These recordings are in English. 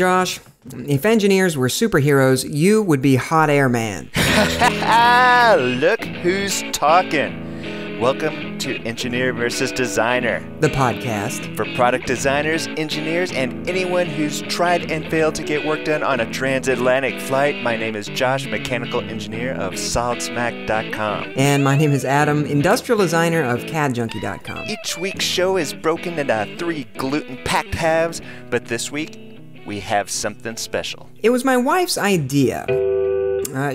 Josh, if engineers were superheroes, you would be Hot Air Man. Look who's talking. Welcome to Engineer versus Designer, The podcast for product designers, engineers, and anyone who's tried and failed to get work done on a transatlantic flight. My name is Josh, mechanical engineer of SolidSmack.com. And my name is Adam, industrial designer of CADJunkie.com. Each week's show is broken into 3 gluten-packed halves, but this week we have something special. It was my wife's idea.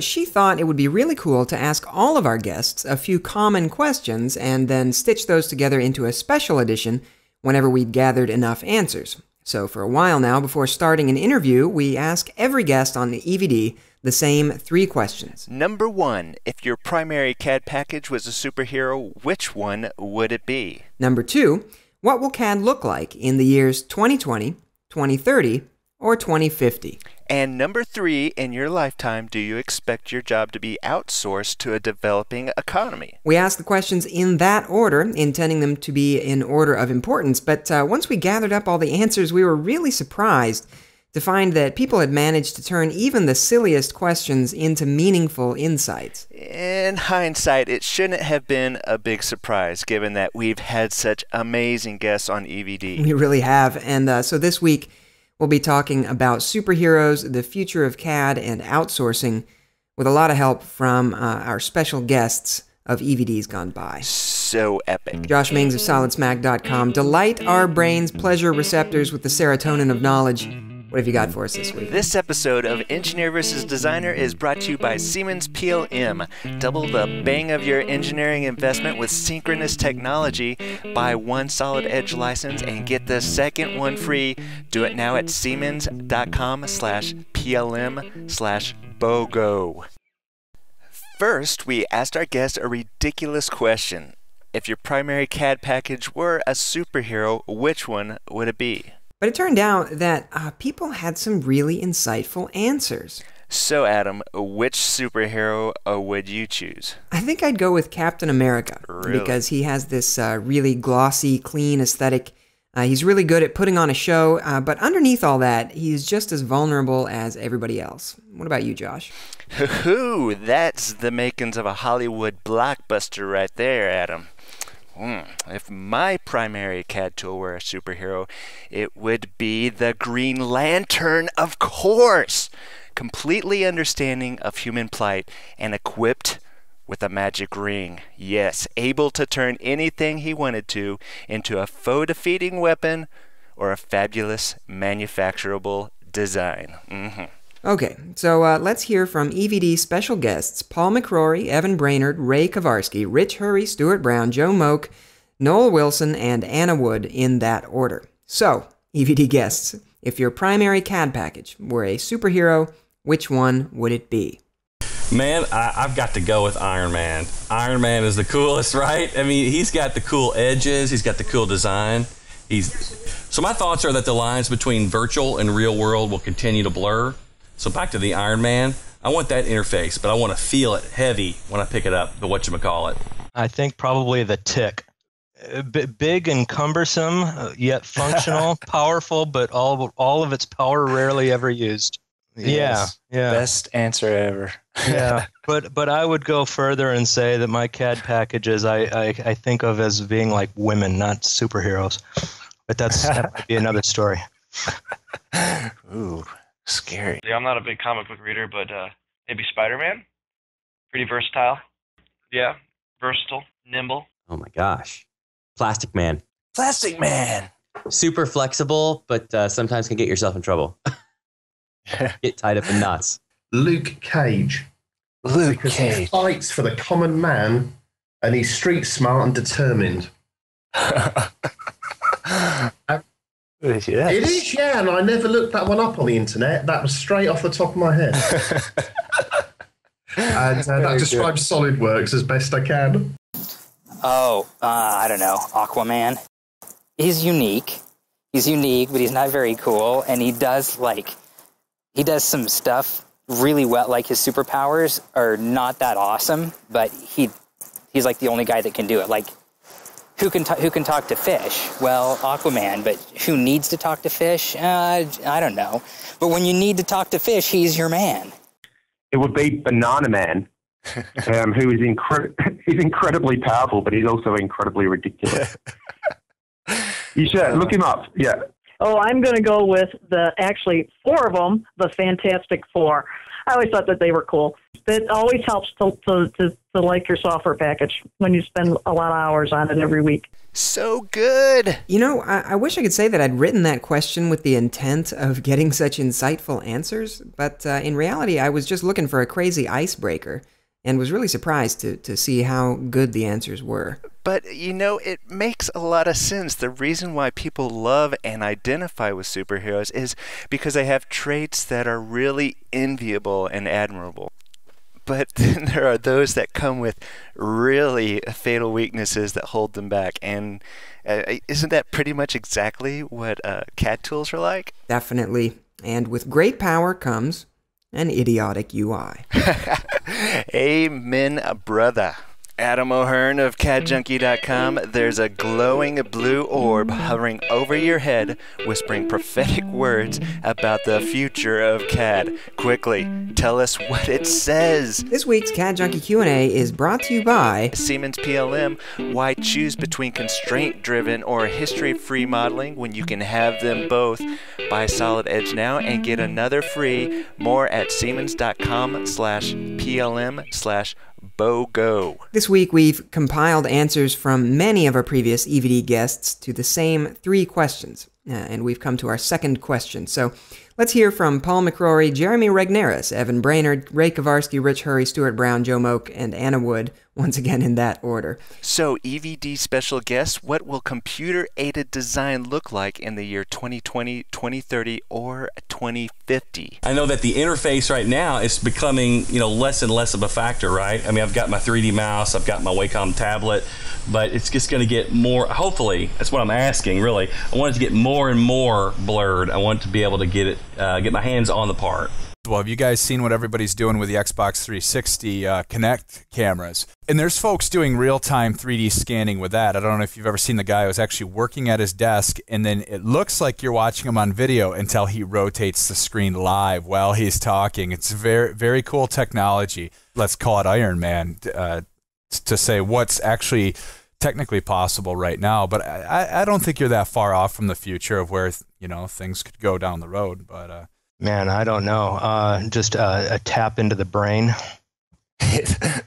She thought it would be really cool to ask all of our guests a few common questions and then stitch those together into a special edition whenever we'd gathered enough answers. So for a while now, before starting an interview, we ask every guest on the EVD the same 3 questions. Number 1, if your primary CAD package was a superhero, which one would it be? Number 2, what will CAD look like in the years 2020, 2030, or 2050? And number 3, in your lifetime, do you expect your job to be outsourced to a developing economy? We asked the questions in that order, intending them to be in order of importance, but once we gathered up all the answers, we were really surprised to find that people had managed to turn even the silliest questions into meaningful insights. In hindsight, it shouldn't have been a big surprise, given that we've had such amazing guests on EVD. We really have, and so this week, we'll be talking about superheroes, the future of CAD, and outsourcing, with a lot of help from our special guests of EVDs Gone By. So epic. Josh Mings of SolidSmack.com. Delight our brains' pleasure receptors with the serotonin of knowledge. What have you got for us this week? This episode of Engineer vs. Designer is brought to you by Siemens PLM. Double the bang of your engineering investment with synchronous technology. Buy 1 Solid Edge license and get the second one free. Do it now at siemens.com/PLM/BOGO. First, we asked our guest a ridiculous question. If your primary CAD package were a superhero, which one would it be? But it turned out that people had some really insightful answers. So, Adam, which superhero would you choose? I think I'd go with Captain America. Really? Because he has this really glossy, clean aesthetic. He's really good at putting on a show, but underneath all that, he's just as vulnerable as everybody else. What about you, Josh? Hoo-hoo! That's the makings of a Hollywood blockbuster right there, Adam. If my primary CAD tool were a superhero, it would be the Green Lantern, of course! Completely understanding of human plight and equipped with a magic ring. Yes, able to turn anything he wanted to into a foe-defeating weapon or a fabulous manufacturable design. Okay, so let's hear from EVD special guests Paul McCrory, Evan Brainerd, Ray Kowarski, Rich Hurry, Stuart Brown, Joe Moak, Noel Wilson, and Anna Wood in that order. So, EVD guests, if your primary CAD package were a superhero, which one would it be? Man, I've got to go with Iron Man. Iron Man is the coolest, right? I mean, he's got the cool edges, he's got the cool design. So my thoughts are that the lines between virtual and real world will continue to blur. So back to the Iron Man, I want that interface, but I want to feel it heavy when I pick it up, the whatchamacallit. I think probably the Tick. Big and cumbersome, yet functional, powerful, but all of its power rarely ever used. Yes. Yeah. Best answer ever. Yeah, but I would go further and say that my CAD packages I think of as being like women, not superheroes. But that might be another story. Ooh. Scary. Yeah, I'm not a big comic book reader, but maybe Spider-Man. Pretty versatile. Yeah, versatile, nimble. Oh my gosh. Plastic Man. Plastic Man. Super flexible, but sometimes can get yourself in trouble. Get tied up in knots. Luke Cage. Luke Because he Cage. fights for the common man, and he's street smart and determined. Yes. It is, yeah, and I never looked that one up on the internet. That was straight off the top of my head. And that describes SolidWorks as best I can. I don't know, Aquaman. He's unique. He's unique, but he's not very cool, and he does some stuff really well. Like, his superpowers are not that awesome, but he's like the only guy that can do it. Like, who can talk to fish? Well, Aquaman, but who needs to talk to fish? I don't know. But when you need to talk to fish, he's your man. It would be Banana Man, who is he's incredibly powerful, but he's also incredibly ridiculous. You should look him up. Yeah. Oh, I'm going to go with actually 4 of them, the Fantastic Four. I always thought that they were cool. It always helps to like your software package when you spend a lot of hours on it every week. So good. You know, I wish I could say that I'd written that question with the intent of getting such insightful answers, but in reality, I was just looking for a crazy icebreaker and was really surprised to see how good the answers were. But, you know, it makes a lot of sense. The reason why people love and identify with superheroes is because they have traits that are really enviable and admirable. But then there are those that come with really fatal weaknesses that hold them back. And isn't that pretty much exactly what CAD tools are like? Definitely. And with great power comes an idiotic UI. Amen, brother. Adam O'Hearn of CADjunkie.com, there's a glowing blue orb hovering over your head, whispering prophetic words about the future of CAD. Quickly, tell us what it says. This week's CAD Junkie Q&A is brought to you by Siemens PLM. Why choose between constraint-driven or history-free modeling when you can have them both? Buy Solid Edge now and get another free. More at siemens.com/PLM/BOGO. This week, we've compiled answers from many of our previous EVD guests to the same 3 questions, and we've come to our second question. So let's hear from Paul McCrory, Jeremy Regneris, Evan Brainerd, Ray Kowarski, Rich Hurry, Stuart Brown, Joe Moak, and Anna Wood, once again in that order. So, EVD special guest, what will computer-aided design look like in the year 2020, 2030, or 2050? I know that the interface right now is becoming, less and less of a factor, right? I mean, I've got my 3D mouse, I've got my Wacom tablet, but it's just going to get more, hopefully, that's what I'm asking, really. I want it to get more and more blurred. I want to be able to get my hands on the part. Well, have you guys seen what everybody's doing with the Xbox 360 Kinect cameras? And there's folks doing real-time 3D scanning with that. I don't know if you've ever seen the guy who's actually working at his desk, and then it looks like you're watching him on video until he rotates the screen live while he's talking. It's very, very cool technology. Let's call it Iron Man to say what's actually technically possible right now. But I don't think you're that far off from the future of where things could go down the road. But man, I don't know. Just a tap into the brain.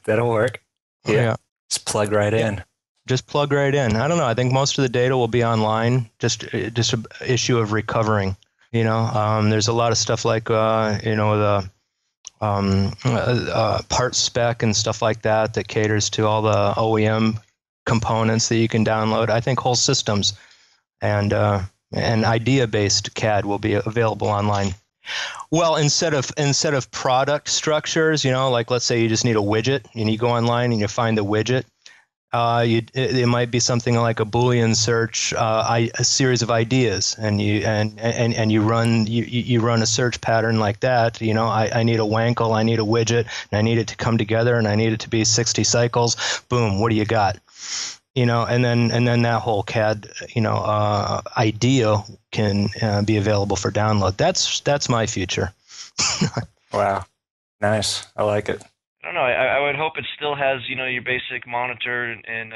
That'll work. Yeah. Just plug right in. Just plug right in. I don't know. I think most of the data will be online. Just an issue of recovering. There's a lot of stuff like the part spec and stuff like that caters to all the OEM components that you can download. I think whole systems and idea-based CAD will be available online. Well, instead of product structures, like let's say you just need a widget and you go online and you find the widget, it might be something like a Boolean search, a series of ideas, and you run a search pattern like that. I need a Wankel, I need a widget, and I need it to come together, and I need it to be 60 cycles. Boom, what do you got? And then that whole CAD, idea can be available for download. That's my future. Wow, nice. I like it. I don't know. I would hope it still has your basic monitor and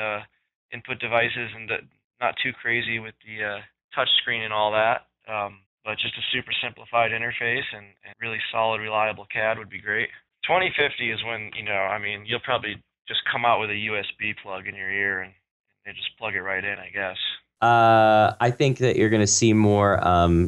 input devices, and not too crazy with the touch screen and all that. But just a super simplified interface and really solid, reliable CAD would be great. 2050 is when you'll probably just come out with a USB plug in your ear and just plug it right in, I guess. I think that you're going to see more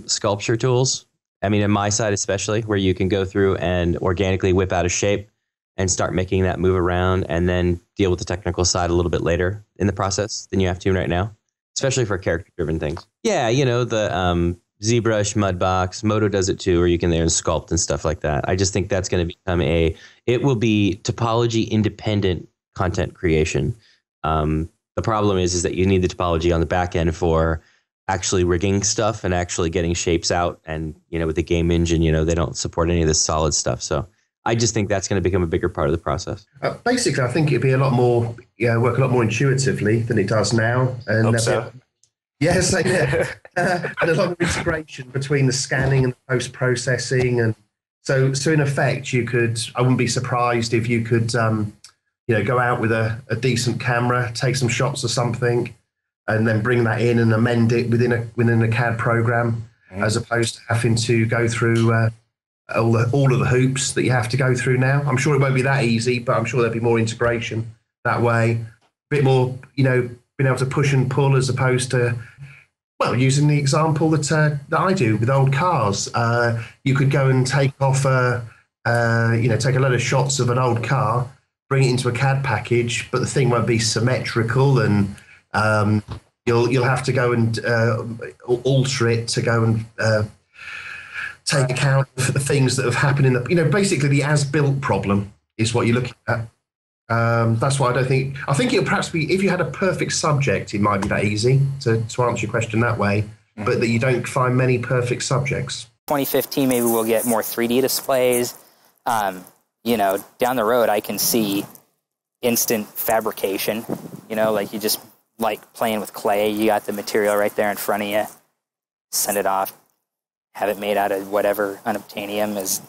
sculpture tools. I mean, on my side especially, where you can go through and organically whip out a shape and start making that move around and then deal with the technical side a little bit later in the process than you have to right now, especially for character-driven things. Yeah, the ZBrush, Mudbox, Moto does it too, where you can there and sculpt and stuff like that. I just think that's going to become it will be topology-independent content creation. The problem is that you need the topology on the back end for actually rigging stuff and actually getting shapes out. And, with the game engine, they don't support any of this solid stuff. So I just think that's going to become a bigger part of the process. Basically, I think it'd be a lot more, work a lot more intuitively than it does now. And Hope so. Yes, and a lot of integration between the scanning and the post-processing, and so in effect, I wouldn't be surprised if you could, go out with a decent camera, take some shots of something, and then bring that in and amend it within a CAD program, as opposed to having to go through all of the hoops that you have to go through now. I'm sure it won't be that easy, but I'm sure there'll be more integration that way, a bit more, being able to push and pull as opposed to, well, using the example that I do with old cars. You could go and take off, take a load of shots of an old car, bring it into a CAD package, but the thing won't be symmetrical, and you'll have to go and alter it to go and take account of the things that have happened in the, basically the as-built problem is what you're looking at. That's why I think it'll perhaps be, if you had a perfect subject, it might be that easy to answer your question that way, but that you don't find many perfect subjects. 2015, maybe we'll get more 3D displays. Down the road, I can see instant fabrication, like you just like playing with clay. You got the material right there in front of you, send it off, have it made out of whatever unobtainium is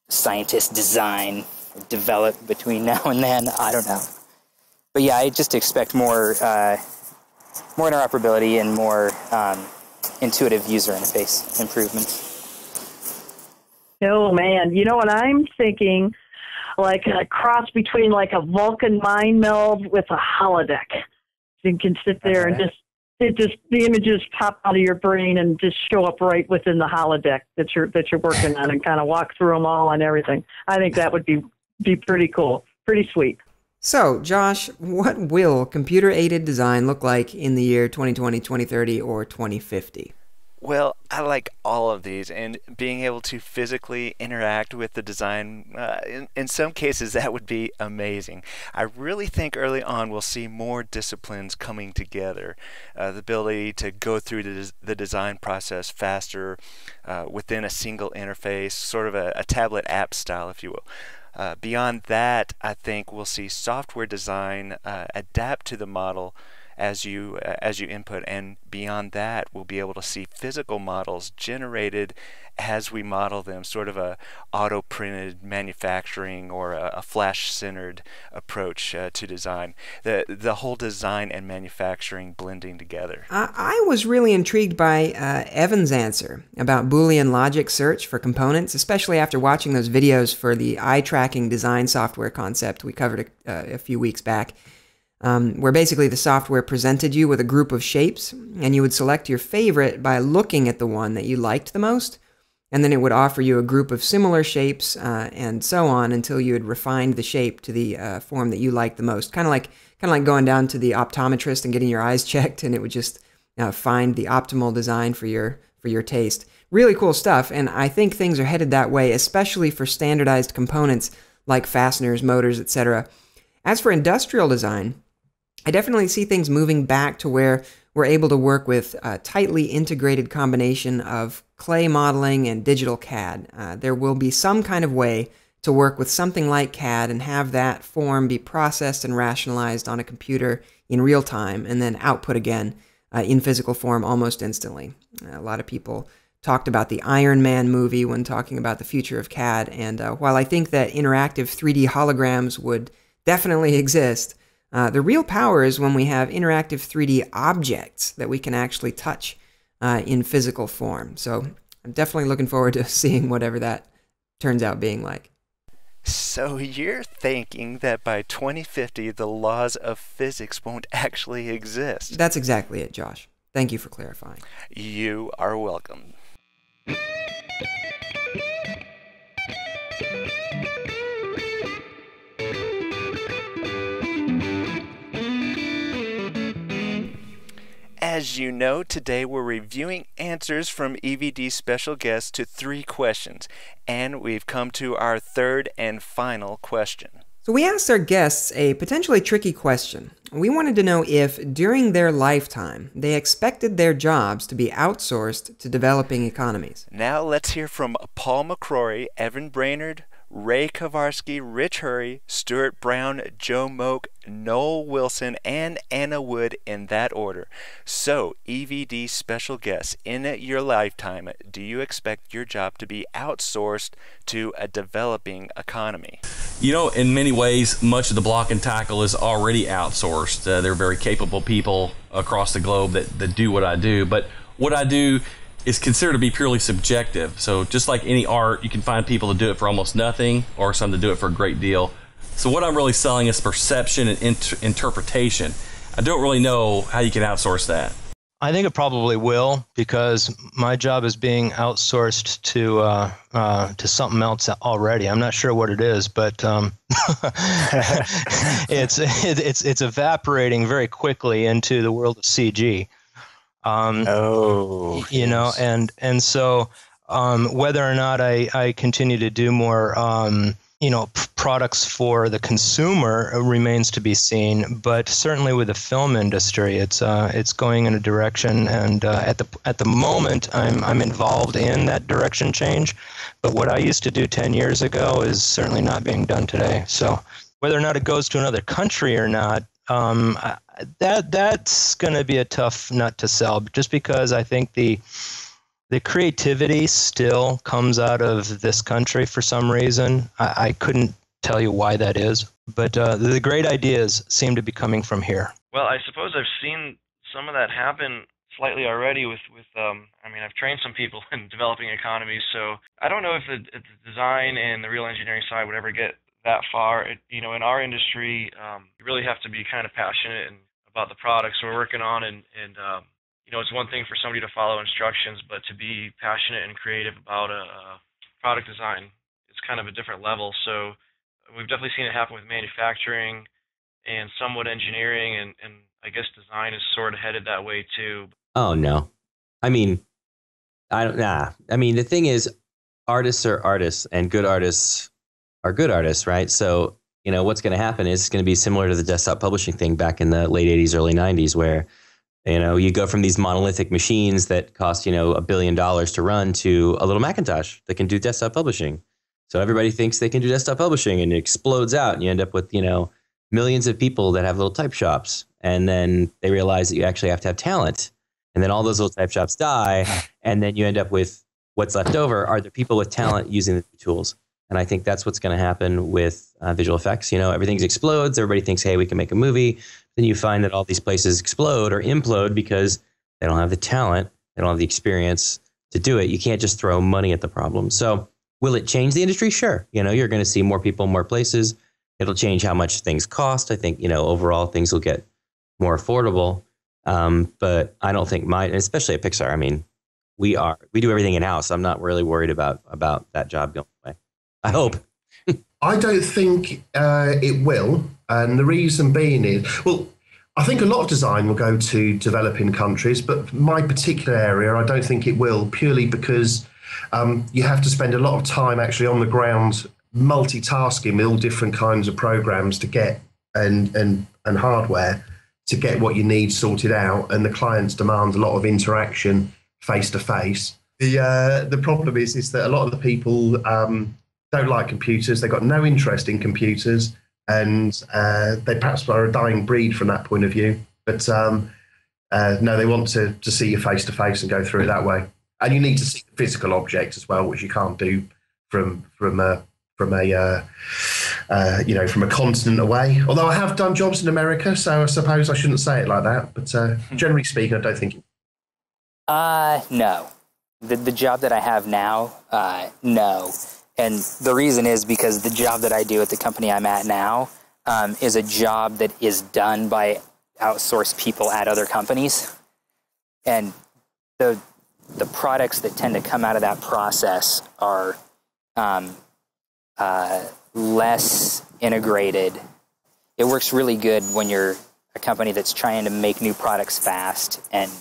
scientists design, develop between now and then. I don't know. But yeah, I just expect more interoperability and more intuitive user interface improvements. Oh, man. You know what I'm thinking? Like a cross between like a Vulcan mind meld with a holodeck. So you can sit there and the images pop out of your brain and just show up right within the holodeck that you're working on, and kind of walk through them all and everything. I think that would be pretty cool, pretty sweet. So, Josh, what will computer-aided design look like in the year 2020, 2030, or 2050? Well, I like all of these, and being able to physically interact with the design, in some cases, that would be amazing. I really think early on we'll see more disciplines coming together. The ability to go through the design process faster within a single interface, sort of a tablet app style, if you will. Beyond that, I think we'll see software design adapt to the model as you input, and beyond that we'll be able to see physical models generated as we model them, sort of a auto-printed manufacturing or a flash-centered approach to design. The whole design and manufacturing blending together. I was really intrigued by Evan's answer about Boolean logic search for components, especially after watching those videos for the eye-tracking design software concept we covered a few weeks back. Where basically the software presented you with a group of shapes, and you would select your favorite by looking at the one that you liked the most, and then it would offer you a group of similar shapes, and so on until you had refined the shape to the form that you liked the most. Kind of like going down to the optometrist and getting your eyes checked, and it would just find the optimal design for your taste. Really cool stuff, and I think things are headed that way, especially for standardized components like fasteners, motors, etc. As for industrial design, I definitely see things moving back to where we're able to work with a tightly integrated combination of clay modeling and digital CAD. There will be some kind of way to work with something like CAD and have that form be processed and rationalized on a computer in real time and then output again in physical form almost instantly. A lot of people talked about the Iron Man movie when talking about the future of CAD, and while I think that interactive 3D holograms would definitely exist, the real power is when we have interactive 3D objects that we can actually touch in physical form. So I'm definitely looking forward to seeing whatever that turns out being like. So you're thinking that by 2050 the laws of physics won't actually exist? That's exactly it, Josh. Thank you for clarifying. You are welcome. As you know, today we're reviewing answers from EVD special guests to 3 questions, and we've come to our third and final question. So we asked our guests a potentially tricky question. We wanted to know if, during their lifetime, they expected their jobs to be outsourced to developing economies. Now let's hear from Paul McCrory, Evan Brainerd, Ray Kowarski, Rich Hurry, Stuart Brown, Joe Moak, Noel Wilson, and Anna Wood in that order. So, EVD special guests, in your lifetime, do you expect your job to be outsourced to a developing economy? You know, in many ways, much of the block and tackle is already outsourced. They're very capable people across the globe that do what I do. But what I do is considered to be purely subjective. So just like any art, you can find people to do it for almost nothing or some to do it for a great deal. So what I'm really selling is perception and interpretation. I don't really know how you can outsource that. I think it probably will, because my job is being outsourced to something else already. I'm not sure what it is, but it's evaporating very quickly into the world of CG. You know, and so whether or not I continue to do more products for the consumer remains to be seen. But certainly with the film industry, it's going in a direction, and at the moment I'm involved in that direction change. But what I used to do 10 years ago is certainly not being done today. So whether or not it goes to another country or not, that's going to be a tough nut to sell, just because I think the creativity still comes out of this country for some reason. I couldn't tell you why that is, but the great ideas seem to be coming from here. Well, I suppose I've seen some of that happen slightly already with I've trained some people in developing economies, so I don't know if the design and the real engineering side would ever get that far. In our industry, you really have to be kind of passionate about the products we're working on, and it's one thing for somebody to follow instructions, but to be passionate and creative about a product design, it's kind of a different level. So we've definitely seen it happen with manufacturing and somewhat engineering, and I guess design is sort of headed that way too. Oh no, the thing is, artists are artists, and good artists are good artists, right? So, what's going to happen is it's going to be similar to the desktop publishing thing back in the late 80s, early 90s, where, you go from these monolithic machines that cost, $1 billion to run to a little Macintosh that can do desktop publishing. So everybody thinks they can do desktop publishing, and it explodes out, and you end up with, millions of people that have little type shops. And then they realize that you actually have to have talent. And then all those little type shops die. And then you end up with what's left over are the people with talent using the tools. And I think that's what's going to happen with visual effects. Everything explodes. Everybody thinks, hey, we can make a movie. Then you find that all these places explode or implode because they don't have the talent. They don't have the experience to do it. You can't just throw money at the problem. So will it change the industry? Sure. You're going to see more people, more places. It'll change how much things cost. I think, overall things will get more affordable. But I don't think especially at Pixar, we do everything in-house. I'm not really worried about that job going away. I hope. I don't think it will. And the reason being is, I think a lot of design will go to developing countries, but my particular area, I don't think it will, purely because you have to spend a lot of time actually on the ground multitasking with all different kinds of programs to get and hardware to get what you need sorted out. And the clients demand a lot of interaction face to face. The problem is that a lot of the people don't like computers. They've got no interest in computers, and they perhaps are a dying breed from that point of view. But no, they want to see you face to face and go through it that way. And you need to see the physical object as well, which you can't do from a continent away. Although I have done jobs in America, so I suppose I shouldn't say it like that. But generally speaking, I don't think. No, the job that I have now, no. And the reason is because the job that I do at the company I'm at now is a job that is done by outsourced people at other companies. And the products that tend to come out of that process are less integrated. It works really good when you're a company that's trying to make new products fast and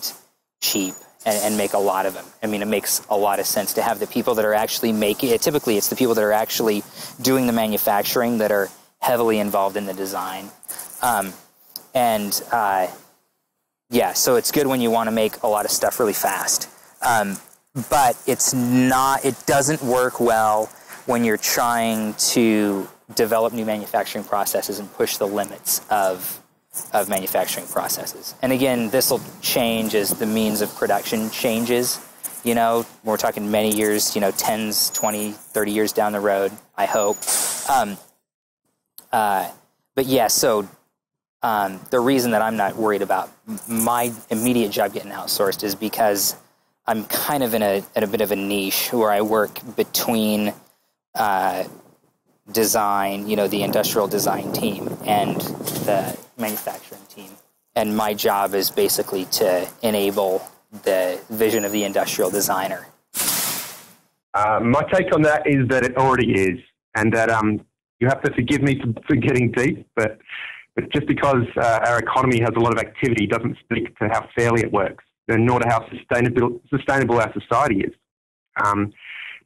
cheap. And make a lot of them. It makes a lot of sense to have the people that are actually making it. Typically, it's the people that are actually doing the manufacturing that are heavily involved in the design. So it's good when you want to make a lot of stuff really fast. But it doesn't work well when you're trying to develop new manufacturing processes and push the limits of manufacturing processes. And again, this will change as the means of production changes. You know, we're talking many years, 10s, 20, 30 years down the road, I hope. But yeah, so the reason that I'm not worried about my immediate job getting outsourced is because I'm kind of in a bit of a niche where I work between design, the industrial design team and the manufacturing team. And my job is basically to enable the vision of the industrial designer. My take on that is that it already is, and that you have to forgive me for getting deep, but just because our economy has a lot of activity doesn't speak to how fairly it works, and nor to how sustainable our society is,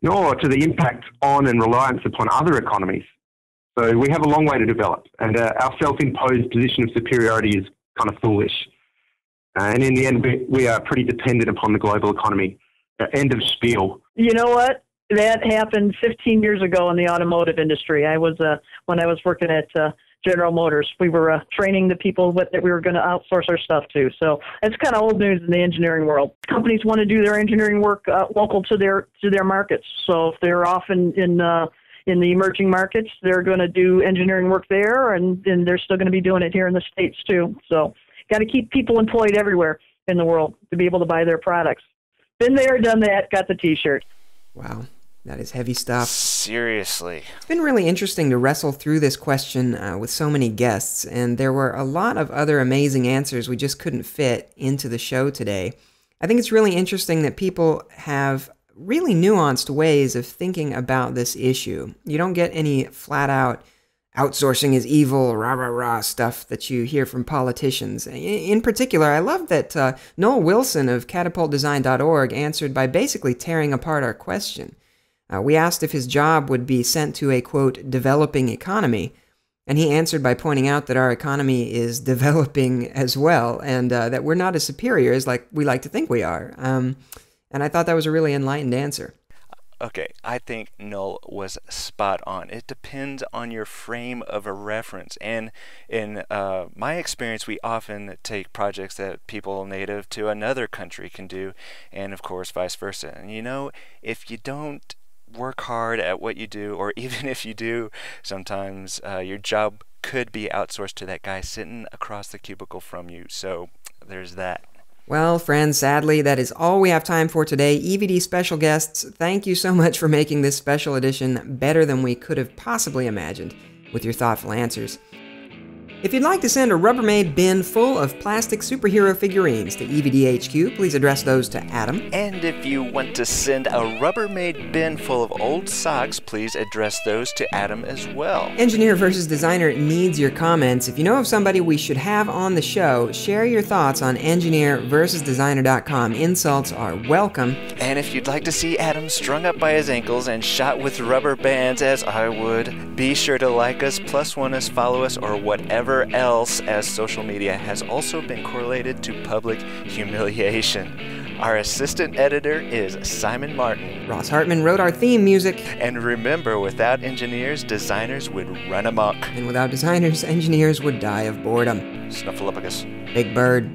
nor to the impact on and reliance upon other economies. So we have a long way to develop, and our self-imposed position of superiority is kind of foolish. And in the end, we are pretty dependent upon the global economy. End of spiel. You know what? That happened 15 years ago in the automotive industry. When I was working at General Motors, we were training the people that we were going to outsource our stuff to. So it's kind of old news in the engineering world. Companies want to do their engineering work local to their markets. So if they're off in the emerging markets, they're going to do engineering work there, and they're still going to be doing it here in the States too. So got to keep people employed everywhere in the world to be able to buy their products. Been there, done that, got the T-shirt. Wow, that is heavy stuff. Seriously. It's been really interesting to wrestle through this question with so many guests, and there were a lot of other amazing answers we just couldn't fit into the show today. I think it's really interesting that people have really nuanced ways of thinking about this issue. You don't get any flat-out outsourcing is evil, rah-rah-rah stuff that you hear from politicians. In particular, I love that Noel Wilson of catapultdesign.org answered by basically tearing apart our question. We asked if his job would be sent to a, quote, developing economy, and he answered by pointing out that our economy is developing as well, and that we're not as superior as we like to think we are. And I thought that was a really enlightened answer. Okay, I think Noel was spot on. It depends on your frame of a reference. And in my experience, we often take projects that people native to another country can do, and of course, vice versa. And if you don't work hard at what you do, or even if you do, sometimes your job could be outsourced to that guy sitting across the cubicle from you. So there's that. Well, friends, sadly, that is all we have time for today. EVD special guests, thank you so much for making this special edition better than we could have possibly imagined with your thoughtful answers. If you'd like to send a Rubbermaid bin full of plastic superhero figurines to EVD HQ, please address those to Adam. And if you want to send a Rubbermaid bin full of old socks, please address those to Adam as well. Engineer versus Designer needs your comments. If you know of somebody we should have on the show, share your thoughts on engineerversusdesigner.com. Insults are welcome. And if you'd like to see Adam strung up by his ankles and shot with rubber bands, as I would, be sure to like us, +1 us, follow us, or whatever else, as social media has also been correlated to public humiliation. Our assistant editor is Simon Martin. Ross Hartman wrote our theme music. And remember, without engineers, designers would run amok. And without designers, engineers would die of boredom. Snuffleupagus. Big Bird.